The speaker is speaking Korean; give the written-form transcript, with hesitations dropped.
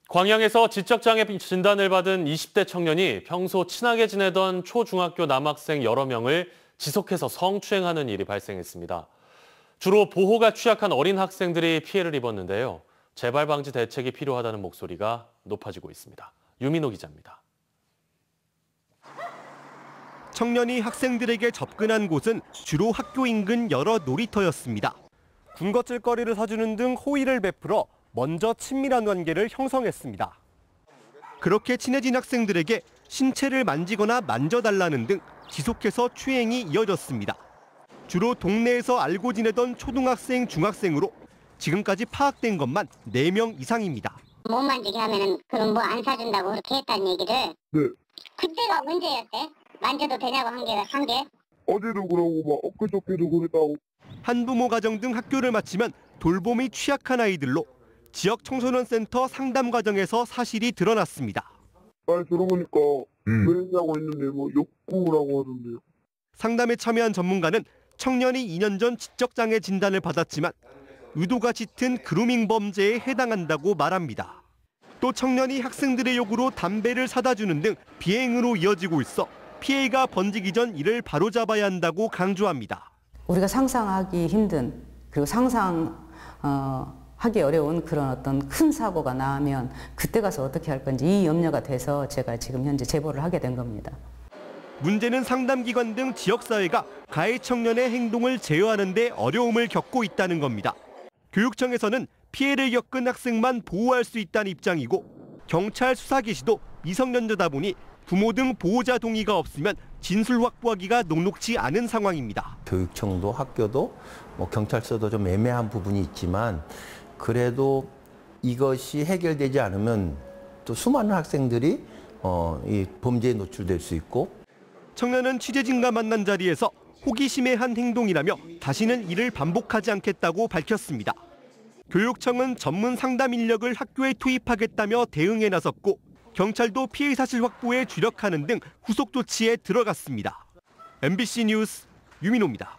광양에서 지적장애 진단을 받은 20대 청년이 평소 친하게 지내던 초중학교 남학생 여러 명을 지속해서 성추행하는 일이 발생했습니다. 주로 보호가 취약한 어린 학생들이 피해를 입었는데요. 재발 방지 대책이 필요하다는 목소리가 높아지고 있습니다. 유민호 기자입니다. 청년이 학생들에게 접근한 곳은 주로 학교 인근 여러 놀이터였습니다. 군것질거리를 사주는 등 호의를 베풀어 먼저 친밀한 관계를 형성했습니다. 그렇게 친해진 학생들에게 신체를 만지거나 만져달라는 등 지속해서 추행이 이어졌습니다. 주로 동네에서 알고 지내던 초등학생, 중학생으로 지금까지 파악된 것만 4명 이상입니다. 못 만지게 하면은 그럼 뭐 안 사준다고 그렇게 했다는 얘기를. 네. 그때가 언제였대? 만져도 되냐고 한 게? 어제도 그러고 막 엊그저께도 그랬다고. 한부모 가정 등 학교를 마치면 돌봄이 취약한 아이들로 지역 청소년 센터 상담 과정에서 사실이 드러났습니다. 말 들어보니까 왜 했냐고 했는데 뭐 욕구라고 하던데요. 상담에 참여한 전문가는 청년이 2년 전 지적장애 진단을 받았지만 의도가 짙은 그루밍 범죄에 해당한다고 말합니다. 또 청년이 학생들의 요구로 담배를 사다 주는 등 비행으로 이어지고 있어 피해가 번지기 전 이를 바로잡아야 한다고 강조합니다. 우리가 상상하기 힘든 그리고 하기 어려운 그런 어떤 큰 사고가 나면 그때 가서 어떻게 할 건지 이 염려가 돼서 제가 지금 현재 제보를 하게 된 겁니다. 문제는 상담기관 등 지역사회가 가해 청년의 행동을 제어하는 데 어려움을 겪고 있다는 겁니다. 교육청에서는 피해를 겪은 학생만 보호할 수 있다는 입장이고 경찰 수사 개시도 미성년자다 보니 부모 등 보호자 동의가 없으면 진술 확보하기가 녹록지 않은 상황입니다. 교육청도 학교도 경찰서도 좀 애매한 부분이 있지만 그래도 이것이 해결되지 않으면 또 수많은 학생들이 이 범죄에 노출될 수 있고. 청년은 취재진과 만난 자리에서 호기심의 한 행동이라며 다시는 이를 반복하지 않겠다고 밝혔습니다. 교육청은 전문 상담 인력을 학교에 투입하겠다며 대응에 나섰고 경찰도 피해 사실 확보에 주력하는 등 후속 조치에 들어갔습니다. MBC 뉴스 유민호입니다.